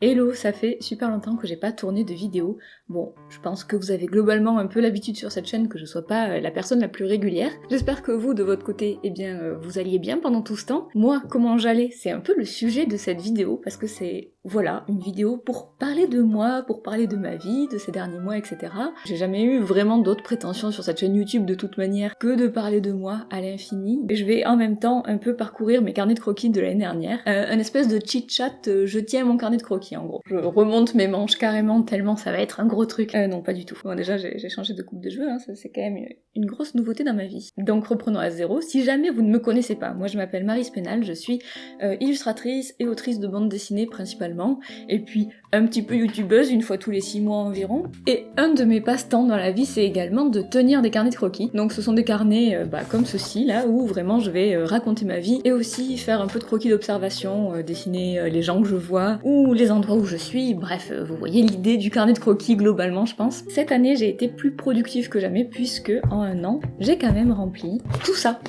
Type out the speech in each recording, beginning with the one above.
Hello, ça fait super longtemps que j'ai pas tourné de vidéo. Bon, je pense que vous avez globalement un peu l'habitude sur cette chaîne que je sois pas la personne la plus régulière. J'espère que vous, de votre côté, eh bien, vous alliez bien pendant tout ce temps. Moi, comment j'allais, c'est un peu le sujet de cette vidéo, parce que c'est, voilà, une vidéo pour parler de moi, pour parler de ma vie, de ces derniers mois, etc. J'ai jamais eu vraiment d'autres prétentions sur cette chaîne YouTube de toute manière que de parler de moi à l'infini. Et je vais en même temps un peu parcourir mes carnets de croquis de l'année dernière. Un espèce de chit-chat, je tiens mon carnet de croquis en gros. Je remonte mes manches carrément tellement ça va être un gros truc. Non, pas du tout. Bon, déjà j'ai changé de coupe de cheveux, hein, ça c'est quand même une grosse nouveauté dans ma vie. Donc reprenons à zéro. Si jamais vous ne me connaissez pas, moi je m'appelle Maryse Pénal, je suis illustratrice et autrice de bande dessinée principalement, et puis un petit peu youtubeuse une fois tous les 6 mois environ. Et un de mes passe-temps dans la vie, c'est également de tenir des carnets de croquis. Donc ce sont des carnets comme ceci là, où vraiment je vais raconter ma vie et aussi faire un peu de croquis d'observation, dessiner les gens que je vois ou les endroits où je suis. Bref, vous voyez l'idée du carnet de croquis globalement, je pense. Cette année, j'ai été plus productive que jamais puisque en un an, j'ai quand même rempli tout ça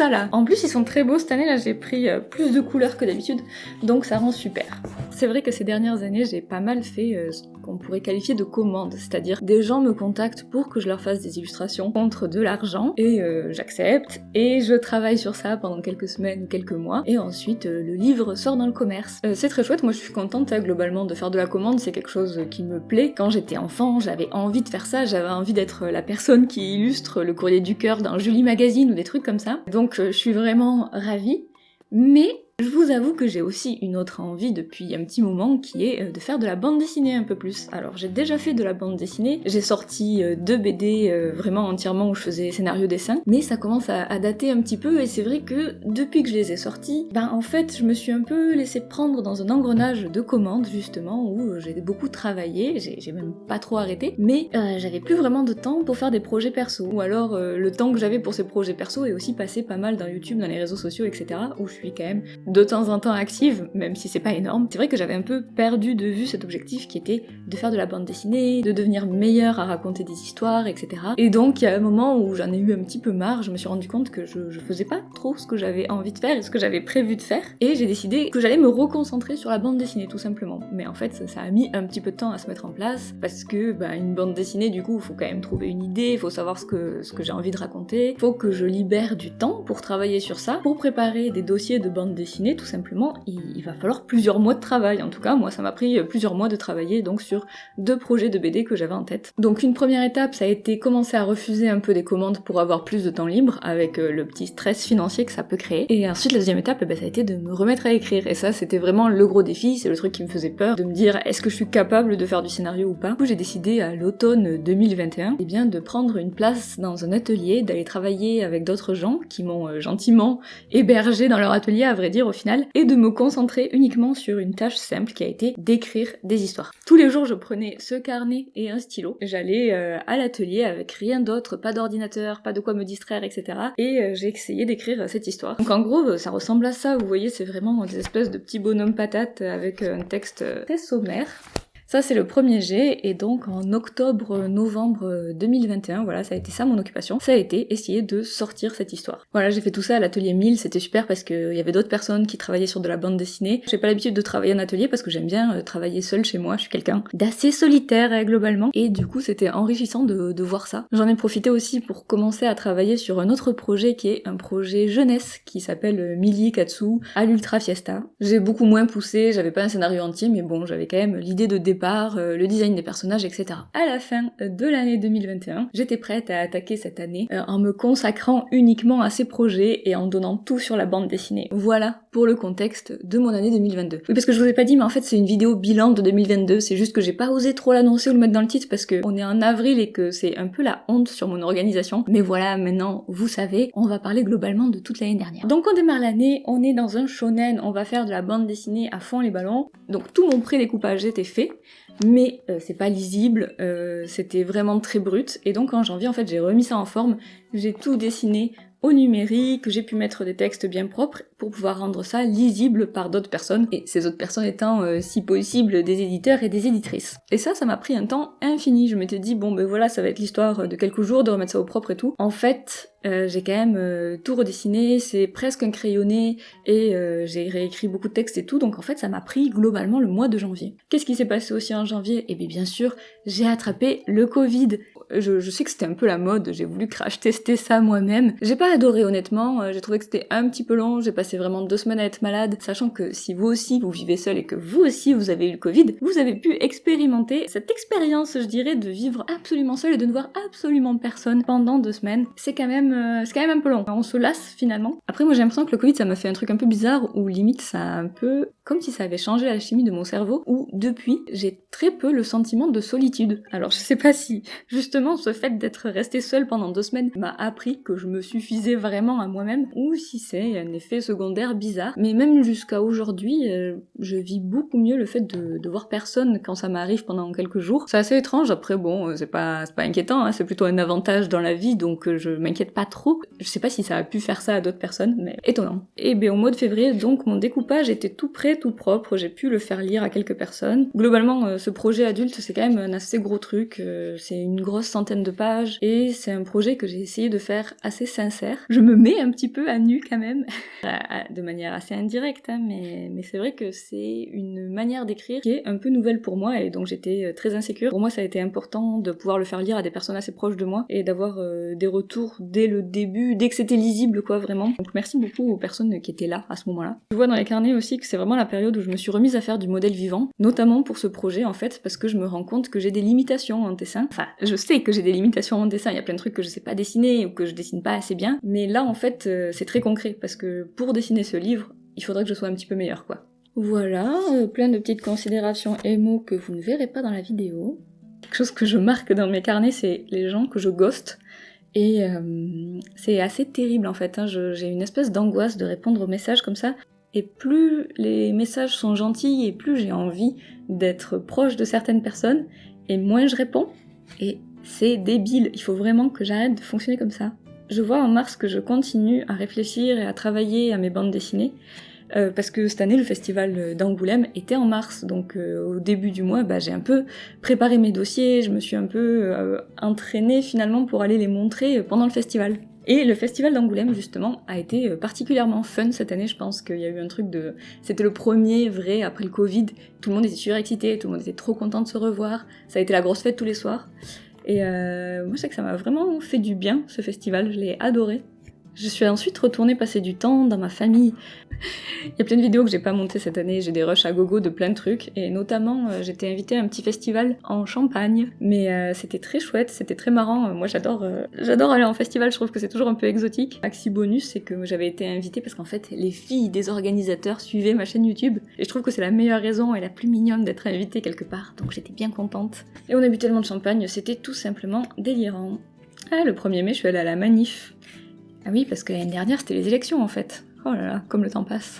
là. En plus, ils sont très beaux cette année là, j'ai pris plus de couleurs que d'habitude, donc ça rend super. C'est vrai que ces dernières années, j'ai pas mal fait ce qu'on pourrait qualifier de commandes, c'est-à-dire des gens me contactent pour que je leur fasse des illustrations contre de l'argent, et j'accepte, et je travaille sur ça pendant quelques semaines ou quelques mois, et ensuite le livre sort dans le commerce. C'est très chouette, moi je suis contente globalement de faire de la commande, c'est quelque chose qui me plaît. Quand j'étais enfant, j'avais envie de faire ça, j'avais envie d'être la personne qui illustre le courrier du cœur d'un Julie Magazine ou des trucs comme ça, donc je suis vraiment ravie, mais je vous avoue que j'ai aussi une autre envie depuis un petit moment qui est de faire de la bande dessinée un peu plus. Alors j'ai déjà fait de la bande dessinée, j'ai sorti 2 BD vraiment entièrement où je faisais scénario-dessin, mais ça commence à dater un petit peu et c'est vrai que depuis que je les ai sortis, en fait je me suis un peu laissée prendre dans un engrenage de commandes justement où j'ai beaucoup travaillé, j'ai même pas trop arrêté, mais j'avais plus vraiment de temps pour faire des projets perso, ou alors le temps que j'avais pour ces projets perso est aussi passé pas mal dans YouTube, dans les réseaux sociaux, etc. où je suis quand même de temps en temps active, même si c'est pas énorme. C'est vrai que j'avais un peu perdu de vue cet objectif qui était de faire de la bande dessinée, de devenir meilleure à raconter des histoires, etc. Et donc il y a un moment où j'en ai eu un petit peu marre, je me suis rendu compte que je faisais pas trop ce que j'avais envie de faire et ce que j'avais prévu de faire, et j'ai décidé que j'allais me reconcentrer sur la bande dessinée tout simplement. Mais en fait ça a mis un petit peu de temps à se mettre en place, parce que une bande dessinée du coup, faut quand même trouver une idée, faut savoir ce que j'ai envie de raconter, faut que je libère du temps pour travailler sur ça, pour préparer des dossiers de bande dessinée. Tout simplement, il va falloir plusieurs mois de travail. En tout cas, moi, ça m'a pris plusieurs mois de travailler donc sur 2 projets de BD que j'avais en tête. Donc une première étape, ça a été commencer à refuser un peu des commandes pour avoir plus de temps libre, avec le petit stress financier que ça peut créer. Et ensuite, la deuxième étape, ça a été de me remettre à écrire. Et ça, c'était vraiment le gros défi, c'est le truc qui me faisait peur, de me dire est-ce que je suis capable de faire du scénario ou pas. Du coup, j'ai décidé à l'automne 2021, de prendre une place dans un atelier, d'aller travailler avec d'autres gens qui m'ont gentiment hébergé dans leur atelier, à vrai dire, au final, et de me concentrer uniquement sur une tâche simple qui a été d'écrire des histoires. Tous les jours, je prenais ce carnet et un stylo, j'allais à l'atelier avec rien d'autre, pas d'ordinateur, pas de quoi me distraire, etc. Et j'ai essayé d'écrire cette histoire. Donc en gros, ça ressemble à ça, vous voyez, c'est vraiment des espèces de petits bonhommes patates avec un texte très sommaire. Ça c'est le premier jet, et donc en octobre-novembre 2021, voilà, ça a été ça mon occupation, ça a été essayer de sortir cette histoire. Voilà, j'ai fait tout ça à l'atelier 1000, c'était super parce qu'il y avait d'autres personnes qui travaillaient sur de la bande dessinée. J'ai pas l'habitude de travailler en atelier parce que j'aime bien travailler seule chez moi, je suis quelqu'un d'assez solitaire globalement, et du coup c'était enrichissant de voir ça. J'en ai profité aussi pour commencer à travailler sur un autre projet qui est un projet jeunesse qui s'appelle Millie Katsu à l'Ultra Fiesta. J'ai beaucoup moins poussé, j'avais pas un scénario entier, mais bon, j'avais quand même l'idée de départ, le design des personnages, etc. À la fin de l'année 2021, j'étais prête à attaquer cette année en me consacrant uniquement à ces projets et en donnant tout sur la bande dessinée. Voilà pour le contexte de mon année 2022. Oui, parce que je vous ai pas dit, mais en fait c'est une vidéo bilan de 2022, c'est juste que j'ai pas osé trop l'annoncer ou le mettre dans le titre parce que on est en avril et que c'est un peu la honte sur mon organisation. Mais voilà, maintenant vous savez, on va parler globalement de toute l'année dernière. Donc on démarre l'année, on est dans un shonen, on va faire de la bande dessinée à fond les ballons. Donc tout mon pré-découpage était fait, mais c'est pas lisible, c'était vraiment très brut, et donc en janvier en fait j'ai remis ça en forme, j'ai tout dessiné au numérique, que j'ai pu mettre des textes bien propres pour pouvoir rendre ça lisible par d'autres personnes, et ces autres personnes étant, si possible, des éditeurs et des éditrices. Et ça m'a pris un temps infini. Je m'étais dit, bon ben voilà, ça va être l'histoire de quelques jours, de remettre ça au propre et tout. En fait, j'ai quand même tout redessiné, c'est presque un crayonné, et j'ai réécrit beaucoup de textes et tout, donc en fait ça m'a pris globalement le mois de janvier. Qu'est-ce qui s'est passé aussi en janvier? Eh bien sûr, j'ai attrapé le Covid. Je sais que c'était un peu la mode, j'ai voulu crash tester ça moi-même. J'ai pas adoré honnêtement, j'ai trouvé que c'était un petit peu long, j'ai passé vraiment 2 semaines à être malade, sachant que si vous aussi vous vivez seul et que vous aussi vous avez eu le Covid, vous avez pu expérimenter cette expérience, je dirais, de vivre absolument seul et de ne voir absolument personne pendant 2 semaines. C'est quand même un peu long. On se lasse finalement. Après moi j'ai l'impression que le Covid ça m'a fait un truc un peu bizarre où limite ça a un peu comme si ça avait changé la chimie de mon cerveau, où depuis j'ai très peu le sentiment de solitude. Alors je sais pas si justement ce fait d'être resté seule pendant 2 semaines m'a appris que je me suffisais vraiment à moi-même, ou si c'est un effet secondaire bizarre. Mais même jusqu'à aujourd'hui, je vis beaucoup mieux le fait de voir personne quand ça m'arrive pendant quelques jours. C'est assez étrange, après bon, c'est pas inquiétant, hein, c'est plutôt un avantage dans la vie, donc je m'inquiète pas trop. Je sais pas si ça a pu faire ça à d'autres personnes, mais étonnant. Et bien au mois de février, donc mon découpage était tout prêt, tout propre, j'ai pu le faire lire à quelques personnes. Globalement, ce projet adulte, c'est quand même un assez gros truc, c'est une grosse centaine de pages, et c'est un projet que j'ai essayé de faire assez sincère. Je me mets un petit peu à nu quand même, de manière assez indirecte, hein, mais c'est vrai que c'est une manière d'écrire qui est un peu nouvelle pour moi, et donc j'étais très insécure. Pour moi, ça a été important de pouvoir le faire lire à des personnes assez proches de moi, et d'avoir des retours dès le début, dès que c'était lisible, quoi, vraiment. Donc merci beaucoup aux personnes qui étaient là à ce moment-là. Je vois dans les carnets aussi que c'est vraiment la période où je me suis remise à faire du modèle vivant, notamment pour ce projet en fait, parce que je me rends compte que j'ai des limitations en dessin. Enfin, je sais que j'ai des limitations en dessin, il y a plein de trucs que je sais pas dessiner ou que je dessine pas assez bien, mais là en fait c'est très concret, parce que pour dessiner ce livre, il faudrait que je sois un petit peu meilleure, quoi. Voilà, plein de petites considérations émo que vous ne verrez pas dans la vidéo. Quelque chose que je marque dans mes carnets, c'est les gens que je ghost. Et c'est assez terrible en fait, hein. J'ai une espèce d'angoisse de répondre aux messages comme ça. Et plus les messages sont gentils et plus j'ai envie d'être proche de certaines personnes, et moins je réponds. Et c'est débile, il faut vraiment que j'arrête de fonctionner comme ça. Je vois en mars que je continue à réfléchir et à travailler à mes bandes dessinées, parce que cette année le festival d'Angoulême était en mars, donc au début du mois j'ai un peu préparé mes dossiers, je me suis un peu entraînée finalement pour aller les montrer pendant le festival. Et le festival d'Angoulême, justement, a été particulièrement fun cette année, je pense qu'il y a eu un truc de... C'était le premier vrai après le Covid, tout le monde était surexcité, tout le monde était trop content de se revoir, ça a été la grosse fête tous les soirs. Et moi je sais que ça m'a vraiment fait du bien, ce festival, je l'ai adoré. Je suis ensuite retournée passer du temps dans ma famille. Il y a plein de vidéos que j'ai pas montées cette année, j'ai des rushs à gogo de plein de trucs, et notamment j'étais invitée à un petit festival en Champagne, mais c'était très chouette, c'était très marrant. Moi j'adore aller en festival, je trouve que c'est toujours un peu exotique. Maxi bonus, c'est que j'avais été invitée parce qu'en fait les filles des organisateurs suivaient ma chaîne YouTube, et je trouve que c'est la meilleure raison et la plus mignonne d'être invitée quelque part, donc j'étais bien contente. Et on a bu tellement de champagne, c'était tout simplement délirant. Ah, le 1er mai, je suis allée à la manif. Ah oui, parce que l'année dernière, c'était les élections, en fait. Oh là là, comme le temps passe.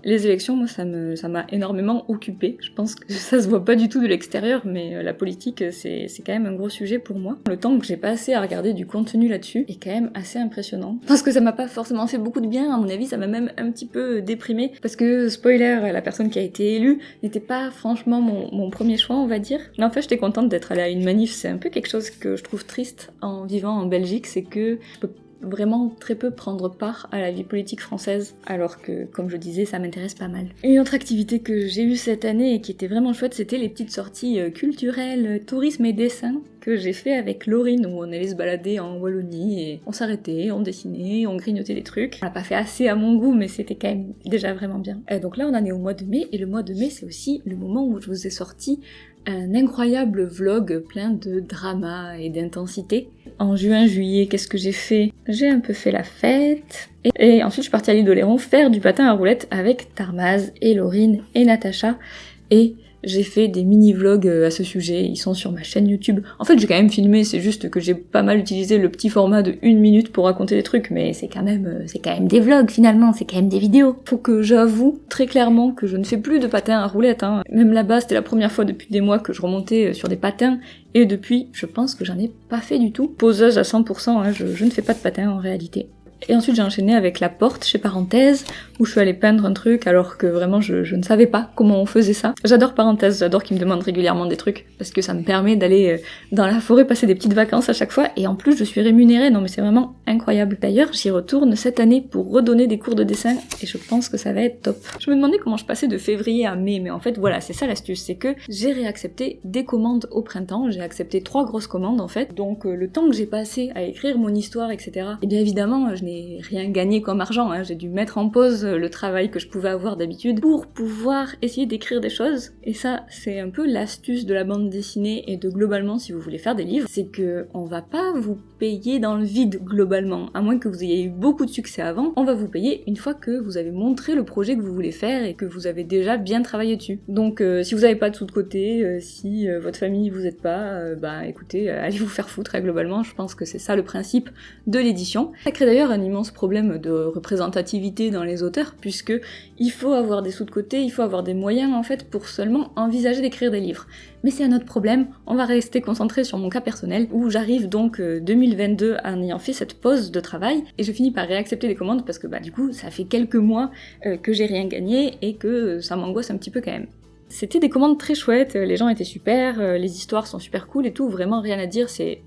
Les élections, moi, ça m'a énormément occupée. Je pense que ça se voit pas du tout de l'extérieur, mais la politique, c'est quand même un gros sujet pour moi. Le temps que j'ai passé à regarder du contenu là-dessus est quand même assez impressionnant. Parce que ça m'a pas forcément fait beaucoup de bien, à mon avis, ça m'a même un petit peu déprimée. Parce que, spoiler, la personne qui a été élue n'était pas franchement mon premier choix, on va dire. Mais en fait, j'étais contente d'être allée à une manif. C'est un peu quelque chose que je trouve triste en vivant en Belgique, c'est que je peux vraiment très peu prendre part à la vie politique française, alors que, comme je disais, ça m'intéresse pas mal. Une autre activité que j'ai eue cette année et qui était vraiment chouette, c'était les petites sorties culturelles, tourisme et dessin que j'ai fait avec Laurine, où on allait se balader en Wallonie et on s'arrêtait, on dessinait, on grignotait des trucs. On l'a pas fait assez à mon goût, mais c'était quand même déjà vraiment bien. Donc là, on en est au mois de mai, et le mois de mai, c'est aussi le moment où je vous ai sorti un incroyable vlog plein de drama et d'intensité. En juin-juillet, qu'est-ce que j'ai fait? J'ai un peu fait la fête, et ensuite je suis partie à l'île d'Oléron faire du patin à roulettes avec Tarmaz et Laurine et Natacha, et j'ai fait des mini-vlogs à ce sujet, ils sont sur ma chaîne YouTube. En fait, j'ai quand même filmé, c'est juste que j'ai pas mal utilisé le petit format de 1 minute pour raconter des trucs, mais c'est quand même des vlogs finalement, c'est quand même des vidéos. Faut que j'avoue très clairement que je ne fais plus de patins à roulettes, hein. Même là-bas, c'était la première fois depuis des mois que je remontais sur des patins, et depuis, je pense que j'en ai pas fait du tout. Poseuse à 100%, hein, je ne fais pas de patins en réalité. Et ensuite j'ai enchaîné avec La Porte chez Parenthèse, où je suis allée peindre un truc alors que vraiment je ne savais pas comment on faisait ça. J'adore Parenthèse, j'adore qu'ils me demandent régulièrement des trucs, parce que ça me permet d'aller dans la forêt passer des petites vacances à chaque fois, et en plus je suis rémunérée, non mais c'est vraiment incroyable. D'ailleurs j'y retourne cette année pour redonner des cours de dessin, et je pense que ça va être top. Je me demandais comment je passais de février à mai, mais en fait voilà, c'est ça l'astuce, c'est que j'ai réaccepté des commandes au printemps, j'ai accepté 3 grosses commandes en fait, donc le temps que j'ai passé à écrire mon histoire, etc. Et bien évidemment, je n'ai rien gagné comme argent, hein. J'ai dû mettre en pause le travail que je pouvais avoir d'habitude pour pouvoir essayer d'écrire des choses, et ça c'est un peu l'astuce de la bande dessinée et de globalement si vous voulez faire des livres, c'est que on va pas vous payer dans le vide globalement, à moins que vous ayez eu beaucoup de succès avant, on va vous payer une fois que vous avez montré le projet que vous voulez faire et que vous avez déjà bien travaillé dessus. Donc si vous avez pas de sous de côté, si votre famille vous aide pas, bah écoutez, allez vous faire foutre, hein, globalement, je pense que c'est ça le principe de l'édition. Ça crée d'ailleurs un immense problème de représentativité dans les auteurs, puisque il faut avoir des sous de côté, il faut avoir des moyens en fait pour seulement envisager d'écrire des livres. Mais c'est un autre problème, on va rester concentré sur mon cas personnel, où j'arrive donc 2022 en ayant fait cette pause de travail, et je finis par réaccepter les commandes parce que bah du coup ça fait quelques mois que j'ai rien gagné et que ça m'angoisse un petit peu quand même. C'était des commandes très chouettes, les gens étaient super, les histoires sont super cool et tout, vraiment rien à dire, c'est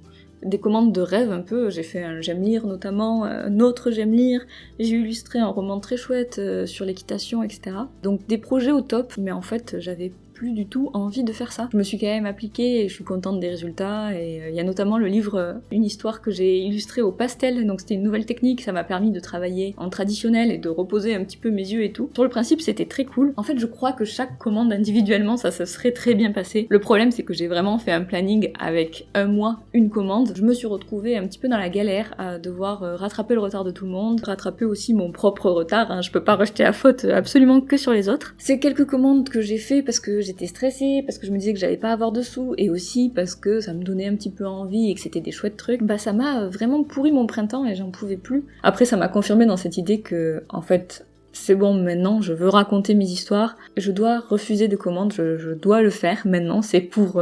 des commandes de rêve un peu. J'ai fait un J'aime lire notamment, un autre J'aime lire, j'ai illustré un roman très chouette sur l'équitation, etc. Donc des projets au top, mais en fait j'avais plus du tout envie de faire ça. Je me suis quand même appliquée et je suis contente des résultats, et il y a notamment le livre Une histoire que j'ai illustré au pastel, donc c'était une nouvelle technique, ça m'a permis de travailler en traditionnel et de reposer un petit peu mes yeux et tout. Sur le principe c'était très cool. En fait je crois que chaque commande individuellement ça se serait très bien passé. Le problème c'est que j'ai vraiment fait un planning avec un mois, une commande. Je me suis retrouvée un petit peu dans la galère à devoir rattraper le retard de tout le monde, rattraper aussi mon propre retard, hein. Je peux pas rejeter la faute absolument que sur les autres. C'est quelques commandes que j'ai fait parce que j'étais stressée, parce que je me disais que j'allais pas avoir de sous, et aussi parce que ça me donnait un petit peu envie et que c'était des chouettes trucs, bah ça m'a vraiment pourri mon printemps et j'en pouvais plus. Après ça m'a confirmé dans cette idée que, en fait, c'est bon, maintenant je veux raconter mes histoires, je dois refuser de commandes, je dois le faire maintenant, c'est pour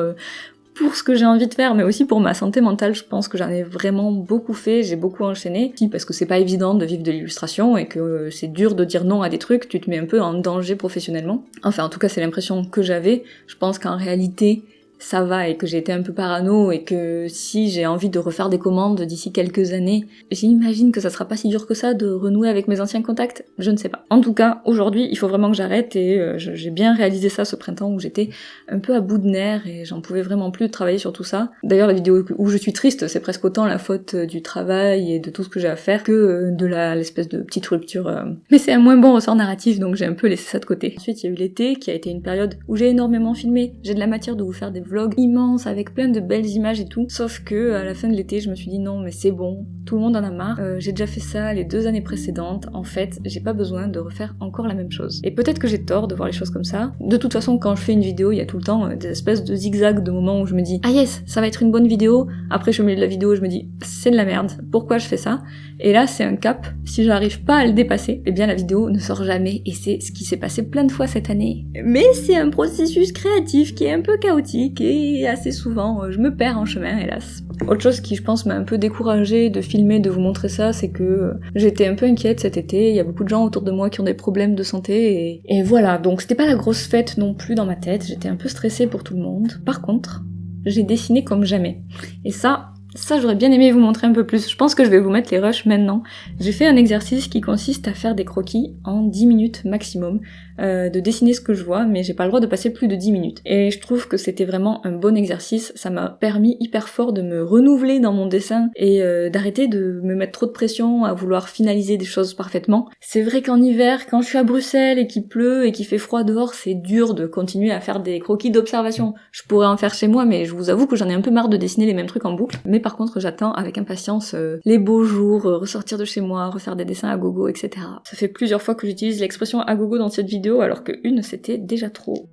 ce que j'ai envie de faire, mais aussi pour ma santé mentale. Je pense que j'en ai vraiment beaucoup fait, j'ai beaucoup enchaîné, parce que c'est pas évident de vivre de l'illustration et que c'est dur de dire non à des trucs, tu te mets un peu en danger professionnellement. Enfin, en tout cas, c'est l'impression que j'avais. Je pense qu'en réalité, ça va et que j'ai été un peu parano et que si j'ai envie de refaire des commandes d'ici quelques années, j'imagine que ça sera pas si dur que ça de renouer avec mes anciens contacts, je ne sais pas. En tout cas, aujourd'hui, il faut vraiment que j'arrête et j'ai bien réalisé ça ce printemps où j'étais un peu à bout de nerfs et j'en pouvais vraiment plus de travailler sur tout ça. D'ailleurs, la vidéo où je suis triste, c'est presque autant la faute du travail et de tout ce que j'ai à faire que de l'espèce de petite rupture. Mais c'est un moins bon ressort narratif, donc j'ai un peu laissé ça de côté. Ensuite, il y a eu l'été qui a été une période où j'ai énormément filmé, j'ai de la matière de vous faire des vlog immense avec plein de belles images et tout, sauf que à la fin de l'été je me suis dit non mais c'est bon, tout le monde en a marre, j'ai déjà fait ça les 2 années précédentes, en fait j'ai pas besoin de refaire encore la même chose. Et peut-être que j'ai tort de voir les choses comme ça. De toute façon quand je fais une vidéo il y a tout le temps des espèces de zigzags de moments où je me dis ah yes ça va être une bonne vidéo, après je suis au milieu de la vidéo et je me dis c'est de la merde, pourquoi je fais ça? Et là c'est un cap, si j'arrive pas à le dépasser, eh bien la vidéo ne sort jamais, et c'est ce qui s'est passé plein de fois cette année. Mais c'est un processus créatif qui est un peu chaotique et assez souvent je me perds en chemin, hélas. Autre chose qui je pense m'a un peu découragée de filmer, de vous montrer ça, c'est que j'étais un peu inquiète cet été, il y a beaucoup de gens autour de moi qui ont des problèmes de santé et voilà, donc c'était pas la grosse fête non plus dans ma tête, j'étais un peu stressée pour tout le monde. Par contre, j'ai dessiné comme jamais. Et ça j'aurais bien aimé vous montrer un peu plus. Je pense que je vais vous mettre les rushs maintenant. J'ai fait un exercice qui consiste à faire des croquis en 10 minutes maximum, de dessiner ce que je vois, mais j'ai pas le droit de passer plus de 10 minutes. Et je trouve que c'était vraiment un bon exercice, ça m'a permis hyper fort de me renouveler dans mon dessin et d'arrêter de me mettre trop de pression à vouloir finaliser des choses parfaitement. C'est vrai qu'en hiver, quand je suis à Bruxelles et qu'il pleut et qu'il fait froid dehors, c'est dur de continuer à faire des croquis d'observation. Je pourrais en faire chez moi, mais je vous avoue que j'en ai un peu marre de dessiner les mêmes trucs en boucle. Mais par contre, j'attends avec impatience les beaux jours, ressortir de chez moi, refaire des dessins à gogo, etc. Ça fait plusieurs fois que j'utilise l'expression à gogo dans cette vidéo, alors que une, c'était déjà trop.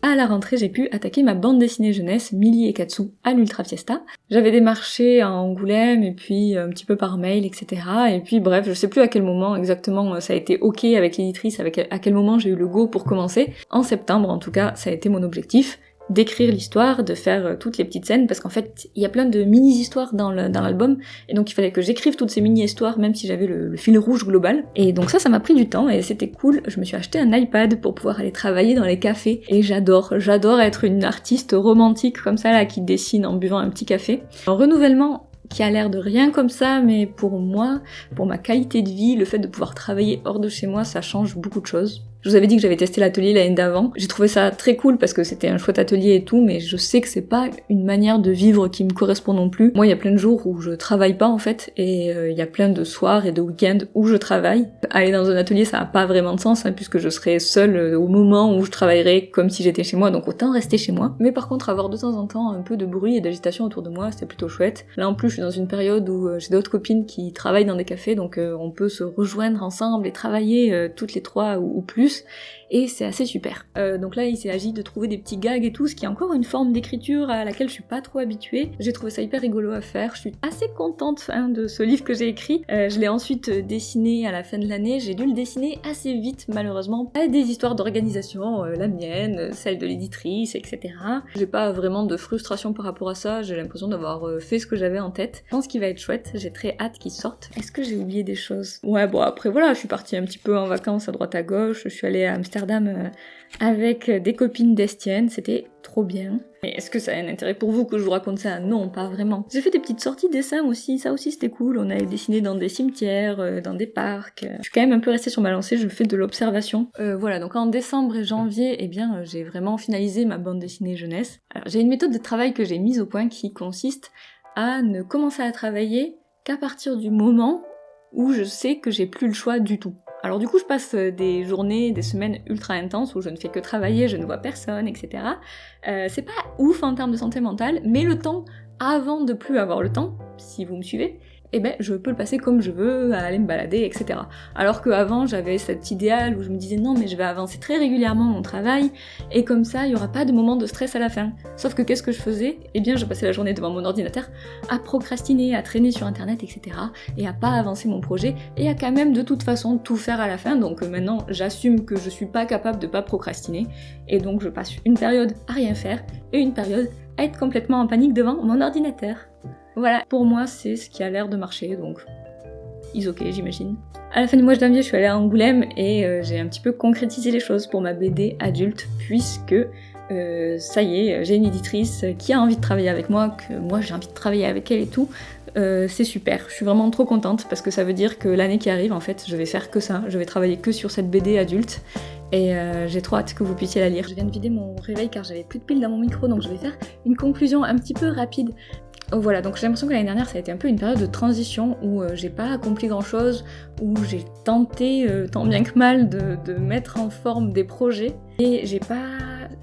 à la rentrée, j'ai pu attaquer ma bande dessinée jeunesse, Millie et Katsu, à l'Ultra Fiesta. J'avais démarché à Angoulême, et puis un petit peu par mail, etc. Et puis bref, je sais plus à quel moment exactement ça a été ok avec l'éditrice, à quel moment j'ai eu le go pour commencer. En septembre, en tout cas, ça a été mon objectif. D'écrire l'histoire, de faire toutes les petites scènes, parce qu'en fait, il y a plein de mini-histoires dans l'album, et donc il fallait que j'écrive toutes ces mini-histoires, même si j'avais le fil rouge global. Et donc ça m'a pris du temps, et c'était cool. Je me suis acheté un iPad pour pouvoir aller travailler dans les cafés, et j'adore être une artiste romantique comme ça, là, qui dessine en buvant un petit café. Un renouvellement qui a l'air de rien comme ça, mais pour moi, pour ma qualité de vie, le fait de pouvoir travailler hors de chez moi, ça change beaucoup de choses. Je vous avais dit que j'avais testé l'atelier l'année d'avant. J'ai trouvé ça très cool parce que c'était un chouette atelier et tout, mais je sais que c'est pas une manière de vivre qui me correspond non plus. Moi, il y a plein de jours où je travaille pas en fait, et il y a plein de soirs et de week-ends où je travaille. Aller dans un atelier, ça a pas vraiment de sens, hein, puisque je serai seule au moment où je travaillerai comme si j'étais chez moi, donc autant rester chez moi. Mais par contre, avoir de temps en temps un peu de bruit et d'agitation autour de moi, c'était plutôt chouette. Là en plus, je suis dans une période où j'ai d'autres copines qui travaillent dans des cafés, donc on peut se rejoindre ensemble et travailler toutes les 3 ou plus. Et c'est assez super. Donc là, il s'agit de trouver des petits gags et tout, ce qui est encore une forme d'écriture à laquelle je suis pas trop habituée. J'ai trouvé ça hyper rigolo à faire. Je suis assez contente de ce livre que j'ai écrit. Je l'ai ensuite dessiné à la fin de l'année. J'ai dû le dessiner assez vite, malheureusement. Pas des histoires d'organisation, la mienne, celle de l'éditrice, etc. J'ai pas vraiment de frustration par rapport à ça. J'ai l'impression d'avoir fait ce que j'avais en tête. Je pense qu'il va être chouette. J'ai très hâte qu'il sorte. Est-ce que j'ai oublié des choses? Ouais, bon, après voilà, je suis partie un petit peu en vacances à droite à gauche. Je suis allée à Amsterdam avec des copines d'Estienne, c'était trop bien. Mais est-ce que ça a un intérêt pour vous que je vous raconte ça? Non, pas vraiment. J'ai fait des petites sorties dessin aussi, ça aussi c'était cool. On avait dessiné dans des cimetières, dans des parcs. Je suis quand même un peu restée sur ma lancée, je fais de l'observation. Voilà, donc en décembre et janvier, eh bien j'ai vraiment finalisé ma bande dessinée jeunesse. Alors j'ai une méthode de travail que j'ai mise au point qui consiste à ne commencer à travailler qu'à partir du moment où je sais que j'ai plus le choix du tout. Alors du coup, je passe des journées, des semaines ultra intenses où je ne fais que travailler, je ne vois personne, etc. C'est pas ouf en termes de santé mentale, mais le temps, avant de plus avoir le temps, si vous me suivez, eh ben je peux le passer comme je veux, à aller me balader, etc. Alors qu'avant, j'avais cet idéal où je me disais non, mais je vais avancer très régulièrement mon travail, et comme ça, il y aura pas de moment de stress à la fin. Sauf que qu'est-ce que je faisais? Eh bien, je passais la journée devant mon ordinateur à procrastiner, à traîner sur internet, etc. et à pas avancer mon projet, et à quand même de toute façon tout faire à la fin. Donc maintenant, j'assume que je suis pas capable de pas procrastiner, et donc je passe une période à rien faire, et une période à être complètement en panique devant mon ordinateur. Voilà, pour moi c'est ce qui a l'air de marcher, donc is ok j'imagine. À la fin du mois de janvier, je suis allée à Angoulême et j'ai un petit peu concrétisé les choses pour ma BD adulte, puisque ça y est, j'ai une éditrice qui a envie de travailler avec moi, que moi j'ai envie de travailler avec elle et tout. C'est super, je suis vraiment trop contente parce que ça veut dire que l'année qui arrive, en fait, je vais faire que ça, je vais travailler que sur cette BD adulte. Et j'ai trop hâte que vous puissiez la lire. Je viens de vider mon réveil car j'avais plus de piles dans mon micro, donc je vais faire une conclusion un petit peu rapide. Oh, voilà, donc j'ai l'impression que l'année dernière ça a été un peu une période de transition où j'ai pas accompli grand chose, où j'ai tenté tant bien que mal de mettre en forme des projets, et j'ai pas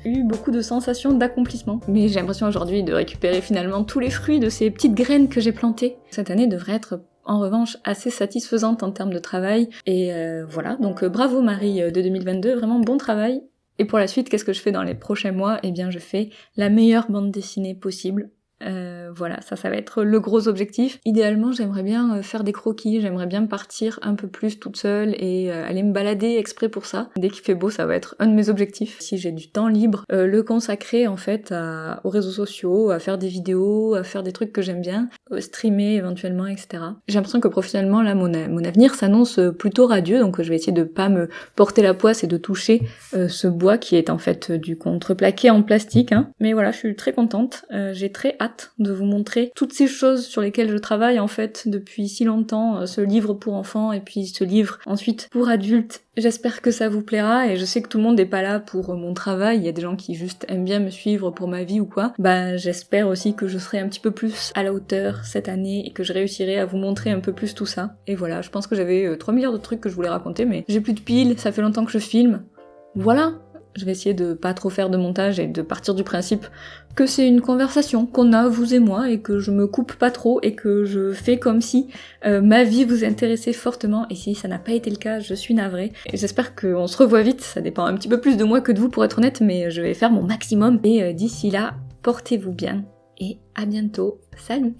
eu beaucoup de sensations d'accomplissement. Mais j'ai l'impression aujourd'hui de récupérer finalement tous les fruits de ces petites graines que j'ai plantées. Cette année devrait être en revanche assez satisfaisante en termes de travail, et voilà, donc bravo Marie de 2022, vraiment bon travail. Et pour la suite, qu'est-ce que je fais dans les prochains mois? Eh bien je fais la meilleure bande dessinée possible. Voilà, ça va être le gros objectif. Idéalement, j'aimerais bien faire des croquis, j'aimerais bien partir un peu plus toute seule et aller me balader exprès pour ça. Dès qu'il fait beau, ça va être un de mes objectifs. Si j'ai du temps libre, le consacrer en fait aux réseaux sociaux, à faire des vidéos, à faire des trucs que j'aime bien, streamer éventuellement, etc. J'ai l'impression que professionnellement, là, mon avenir s'annonce plutôt radieux, donc je vais essayer de pas me porter la poisse et de toucher ce bois qui est en fait du contreplaqué en plastique, hein. Mais voilà, je suis très contente, j'ai très hâte de vous montrer toutes ces choses sur lesquelles je travaille en fait depuis si longtemps, ce livre pour enfants et puis ce livre ensuite pour adultes. J'espère que ça vous plaira, et je sais que tout le monde n'est pas là pour mon travail, il y a des gens qui juste aiment bien me suivre pour ma vie ou quoi. Bah j'espère aussi que je serai un petit peu plus à la hauteur cette année et que je réussirai à vous montrer un peu plus tout ça. Et voilà, je pense que j'avais 3 milliards de trucs que je voulais raconter, mais j'ai plus de piles, ça fait longtemps que je filme. Voilà, Je vais essayer de pas trop faire de montage et de partir du principe que c'est une conversation qu'on a, vous et moi, et que je me coupe pas trop et que je fais comme si ma vie vous intéressait fortement, et si ça n'a pas été le cas, je suis navrée. Et j'espère qu'on se revoit vite, ça dépend un petit peu plus de moi que de vous pour être honnête, mais je vais faire mon maximum, et d'ici là, portez-vous bien, et à bientôt, salut!